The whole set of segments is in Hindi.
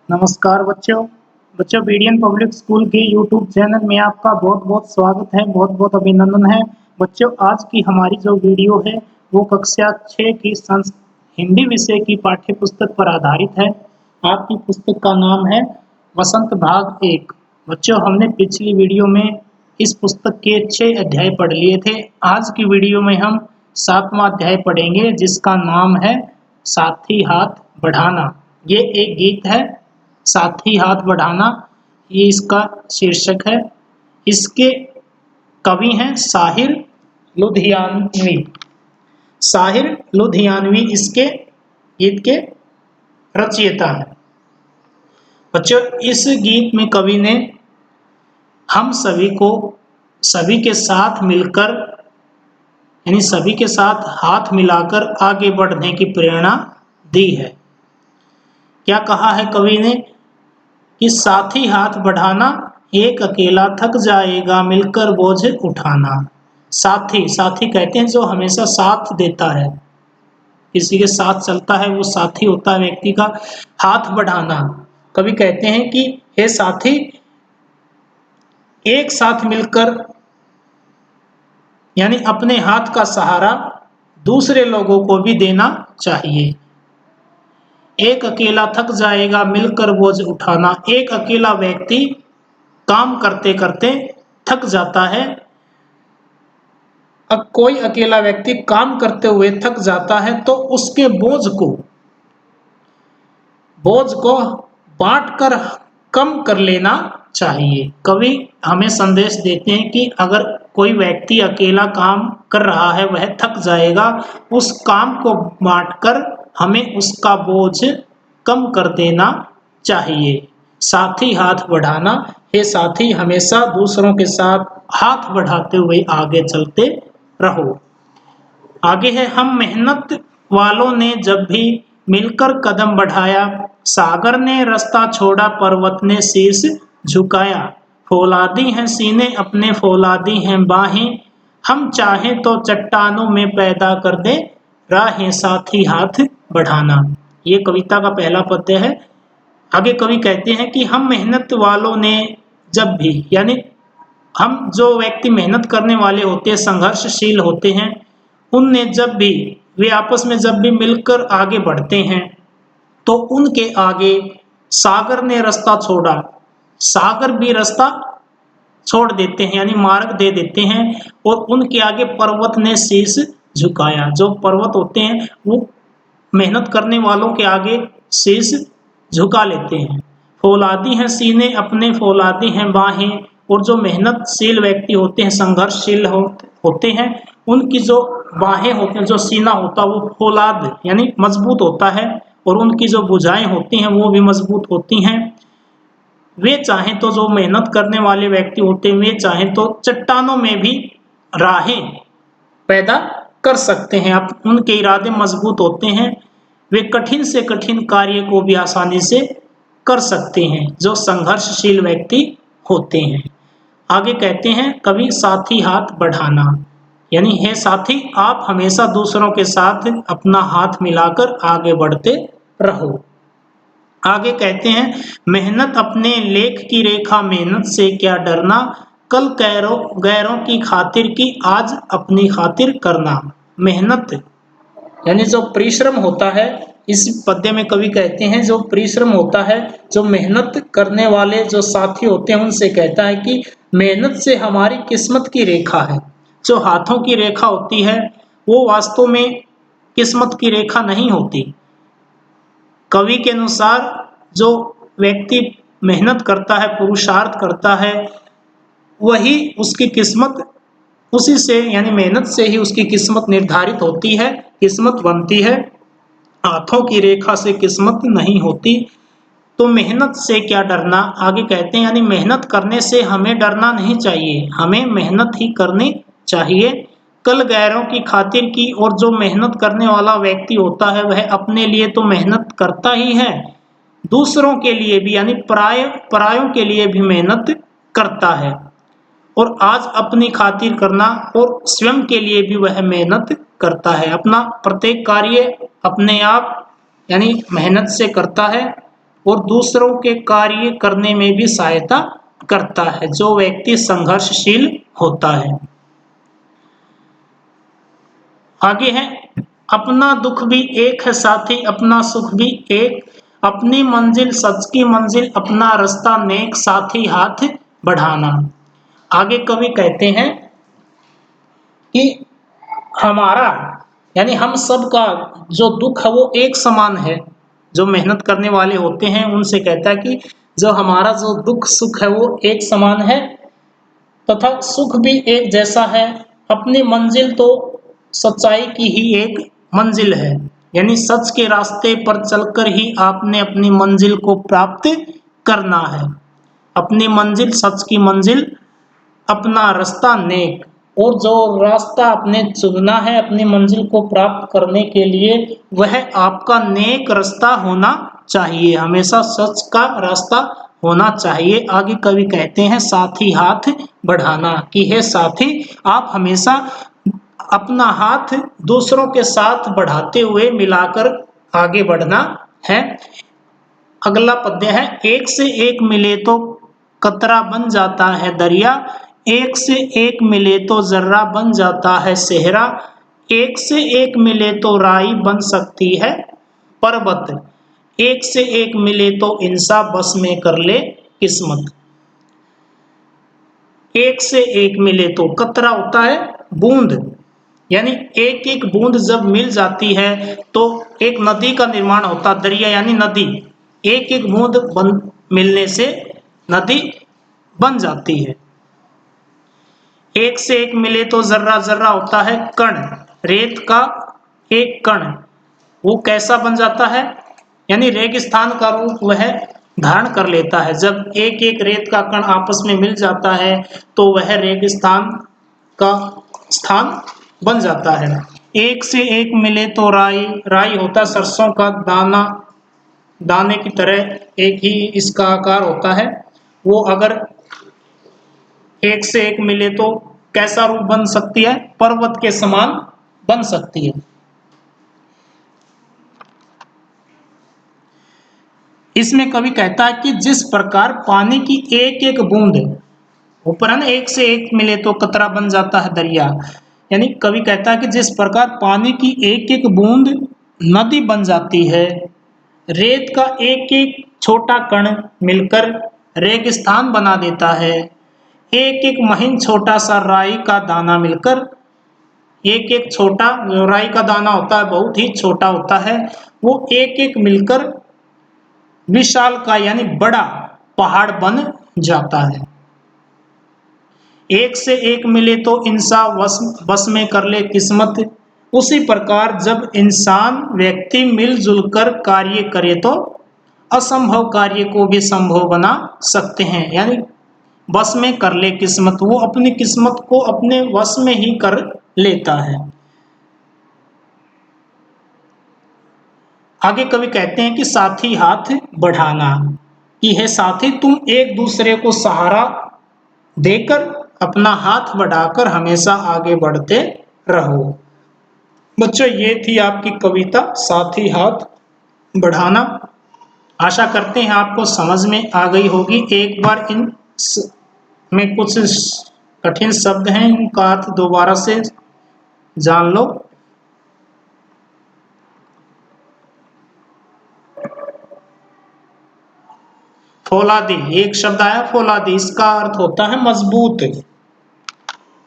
नमस्कार बच्चों। बीडीएन पब्लिक स्कूल के यूट्यूब चैनल में आपका बहुत बहुत स्वागत है, बहुत बहुत अभिनंदन है। बच्चों, आज की हमारी जो वीडियो है वो कक्षा 6 की हिंदी विषय की पाठ्य पुस्तक पर आधारित है। आपकी पुस्तक का नाम है वसंत भाग 1। बच्चों, हमने पिछली वीडियो में इस पुस्तक के 6 अध्याय पढ़ लिए थे। आज की वीडियो में हम 7वां अध्याय पढ़ेंगे, जिसका नाम है साथी हाथ बढ़ाना। ये एक गीत है, साथी हाथ बढ़ाना, ये इसका शीर्षक है। इसके कवि हैं साहिर लुधियानवी। साहिर लुधियानवी इसके गीत के रचयिता हैं। बच्चों, इस गीत में कवि ने हम सभी के साथ मिलकर, यानी सभी के साथ हाथ मिलाकर आगे बढ़ने की प्रेरणा दी है। क्या कहा है कवि ने कि साथी हाथ बढ़ाना, एक अकेला थक जाएगा मिलकर बोझ उठाना। साथी साथी कहते हैं जो हमेशा साथ देता है, किसी के साथ चलता है, वो साथी होता है व्यक्ति का। हाथ बढ़ाना, कवि कहते हैं कि हे साथी, एक साथ मिलकर, यानी अपने हाथ का सहारा दूसरे लोगों को भी देना चाहिए। एक अकेला थक जाएगा मिलकर बोझ उठाना। एक अकेला व्यक्ति काम करते करते थक जाता है। अब कोई अकेला व्यक्ति काम करते हुए थक जाता है तो उसके बोझ को बांटकर कम कर लेना चाहिए। कवि हमें संदेश देते हैं कि अगर कोई व्यक्ति अकेला काम कर रहा है, वह थक जाएगा, उस काम को बांटकर हमें उसका बोझ कम कर देना चाहिए। साथी हाथ बढ़ाना, ये साथी हमेशा दूसरों के साथ हाथ बढ़ाते हुए आगे चलते रहो। आगे है, हम मेहनत वालों ने जब भी मिलकर कदम बढ़ाया, सागर ने रास्ता छोड़ा पर्वत ने शीश झुकाया। फौलादी हैं सीने अपने फौलादी हैं बाहें, हम चाहें तो चट्टानों में पैदा कर दे राहें साथी हाथ बढ़ाना। ये कविता का पहला पद्य है। आगे कवि कहते हैं कि हम मेहनत वालों ने जब भी, यानी हम जो व्यक्ति मेहनत करने वाले होते हैं, संघर्षशील होते हैं, उनने जब भी, वे आपस में जब भी मिलकर आगे बढ़ते हैं तो उनके आगे सागर ने रास्ता छोड़ा। सागर भी रास्ता छोड़ देते हैं, यानी मार्ग दे देते हैं, और उनके आगे पर्वत ने शीश झुकाया। जो पर्वत होते हैं वो मेहनत करने वालों के आगे शीश झुका लेते हैं। फौलादी हैं सीने अपने फौलादी हैं बाहें, और जो मेहनतशील व्यक्ति होते हैं, संघर्षशील होते हैं, उनकी जो बाहें होते हैं, जो सीना होता है वो फौलाद यानी मजबूत होता है, और उनकी जो भुजाएं होती हैं वो भी मजबूत होती हैं। वे चाहें तो, जो मेहनत करने वाले व्यक्ति होते हैं, वे चाहें तो चट्टानों में भी राहें पैदा कर सकते हैं। अब उनके इरादे मजबूत होते हैं, वे कठिन से कठिन कार्य को भी आसानी से कर सकते हैं, जो संघर्षशील व्यक्ति होते हैं। आगे कहते हैं कवि, साथी हाथ बढ़ाना, यानी हे साथी, आप हमेशा दूसरों के साथ अपना हाथ मिलाकर आगे बढ़ते रहो। आगे कहते हैं, मेहनत अपने लेख की रेखा मेहनत से क्या डरना, कल गैरों की खातिर की आज अपनी खातिर करना। मेहनत यानी जो परिश्रम होता है, इस पद्य में कवि कहते हैं जो परिश्रम होता है, जो मेहनत करने वाले जो साथी होते हैं, उनसे कहता है कि मेहनत से हमारी किस्मत की रेखा है। जो हाथों की रेखा होती है वो वास्तव में किस्मत की रेखा नहीं होती। कवि के अनुसार जो व्यक्ति मेहनत करता है, पुरुषार्थ करता है, वही उसकी किस्मत, उसी से यानी मेहनत से ही उसकी किस्मत निर्धारित होती है, किस्मत बनती है। हाथों की रेखा से किस्मत नहीं होती। तो मेहनत से क्या डरना, आगे कहते हैं, यानी मेहनत करने से हमें डरना नहीं चाहिए, हमें मेहनत ही करनी चाहिए। कल गैरों की खातिर की, और जो मेहनत करने वाला व्यक्ति होता है वह अपने लिए तो मेहनत करता ही है, दूसरों के लिए भी, यानी परायों के लिए भी मेहनत करता है। और आज अपनी खातिर करना, और स्वयं के लिए भी वह मेहनत करता है। अपना प्रत्येक कार्य अपने आप यानी मेहनत से करता है, और दूसरों के कार्य करने में भी सहायता करता है। जो व्यक्ति संघर्षशील होता है। आगे है, अपना दुख भी एक है साथी, अपना सुख भी एक, अपनी मंजिल सच की मंजिल, अपना रास्ता नेक, साथी हाथ बढ़ाना। आगे कवि कहते हैं कि हमारा यानी हम सब का जो दुख है वो एक समान है। जो मेहनत करने वाले होते हैं उनसे कहता है कि जो हमारा जो दुख सुख है वो एक समान है तथा सुख भी एक जैसा है। अपनी मंजिल तो सच्चाई की ही एक मंजिल है, यानी सच के रास्ते पर चलकर ही आपने अपनी मंजिल को प्राप्त करना है। अपनी मंजिल सच की मंजिल, अपना रास्ता नेक, और जो रास्ता आपने चुनना है अपनी मंजिल को प्राप्त करने के लिए वह आपका नेक रास्ता होना चाहिए, हमेशा सच का रास्ता होना चाहिए। आगे कवि कहते हैं साथी हाथ बढ़ाना, कि है साथी आप हमेशा अपना हाथ दूसरों के साथ बढ़ाते हुए मिलाकर आगे बढ़ना है। अगला पद्य है, एक से एक मिले तो कतरा बन जाता है दरिया, एक से एक मिले तो जर्रा बन जाता है सेहरा, एक से एक मिले तो राई बन सकती है पर्वत, एक से एक मिले तो इंसान बस में कर ले किस्मत। एक से एक मिले तो कतरा होता है बूंद, यानी एक एक बूंद जब मिल जाती है तो एक नदी का निर्माण होता, दरिया यानी नदी। एक एक बूंद मिलने से नदी बन जाती है। एक से एक मिले तो जर्रा, जर्रा होता है कण, रेत का एक कण, वो कैसा बन जाता है, यानी रेगिस्तान का रूप वह धारण कर लेता है। जब एक एक रेत का कण आपस में मिल जाता है तो वह रेगिस्तान का स्थान बन जाता है। एक से एक मिले तो राई, राई होता है सरसों का दाना, दाने की तरह एक ही इसका आकार होता है। वो अगर एक से एक मिले तो कैसा रूप बन सकती है, पर्वत के समान बन सकती है। इसमें कवि कहता है कि जिस प्रकार पानी की एक एक बूंद, ऊपर है ना एक से एक मिले तो कतरा बन जाता है दरिया, यानी कवि कहता है कि जिस प्रकार पानी की एक एक बूंद नदी बन जाती है, रेत का एक एक छोटा कण मिलकर रेगिस्तान बना देता है, एक एक महीन छोटा सा राई का दाना मिलकर, एक एक छोटा जो राई का दाना होता है बहुत ही छोटा होता है, वो एक एक मिलकर विशाल का यानी बड़ा पहाड़ बन जाता है। एक से एक मिले तो इंसान बस में कर ले किस्मत, उसी प्रकार जब इंसान व्यक्ति मिलजुल कर कार्य करे तो असंभव कार्य को भी संभव बना सकते हैं, यानी बस में कर ले किस्मत, वो अपनी किस्मत को अपने वश में ही कर लेता है। आगे कवि कहते हैं कि साथी हाथ बढ़ाना, कि है साथी तुम एक दूसरे को सहारा देकर अपना हाथ बढ़ाकर हमेशा आगे बढ़ते रहो। बच्चों ये थी आपकी कविता साथी हाथ बढ़ाना। आशा करते हैं आपको समझ में आ गई होगी। एक बार इन में कुछ कठिन शब्द हैं, इनका अर्थ दोबारा से जान लो। फौलादी, एक शब्द आया फौलादी, इसका अर्थ होता है मजबूत,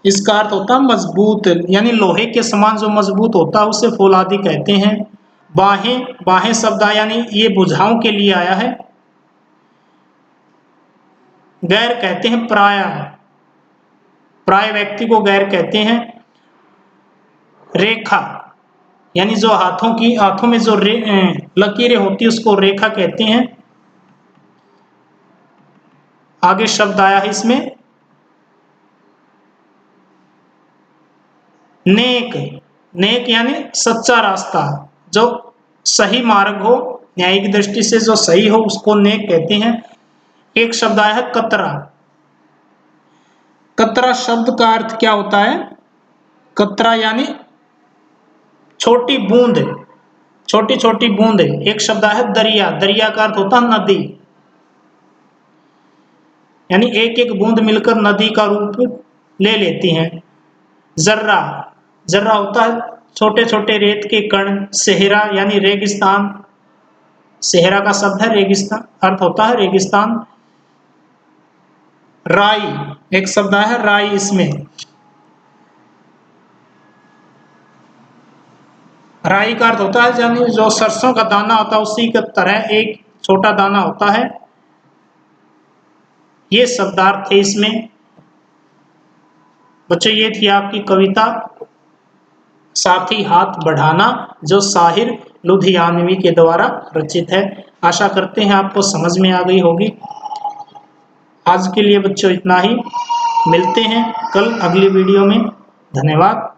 इसका अर्थ होता है मजबूत, यानी लोहे के समान जो मजबूत होता है उसे फौलादी कहते हैं। बाहें, बाहें शब्द आया यानी ये भुजाओं के लिए आया है। गैर कहते हैं प्राय, प्राय व्यक्ति को गैर कहते हैं। रेखा यानी जो हाथों में जो लकीरें होती है उसको रेखा कहते हैं। आगे शब्द आया है इसमें नेक, नेक यानी सच्चा रास्ता, जो सही मार्ग हो, न्यायिक दृष्टि से जो सही हो उसको नेक कहते हैं। एक शब्द आया है कतरा, कतरा शब्द का अर्थ क्या होता है, कतरा यानी छोटी बूंद, छोटी छोटी बूंद। एक शब्द है दरिया, दरिया का अर्थ होता है नदी, यानी एक एक बूंद मिलकर नदी का रूप ले लेती हैं। जर्रा, जर्रा होता है छोटे छोटे रेत के कण। सेहरा यानी रेगिस्तान, सेहरा का शब्द है रेगिस्तान, अर्थ होता है रेगिस्तान। राई, एक शब्द है राई, इसमें राई का अर्थ होता है यानी जो सरसों का दाना होता है उसी की तरह एक छोटा दाना होता है। ये शब्दार्थ थे इसमें। बच्चों ये थी आपकी कविता साथी हाथ बढ़ाना, जो साहिर लुधियानवी के द्वारा रचित है। आशा करते हैं आपको समझ में आ गई होगी। आज के लिए बच्चों इतना ही, मिलते हैं कल अगली वीडियो में। धन्यवाद।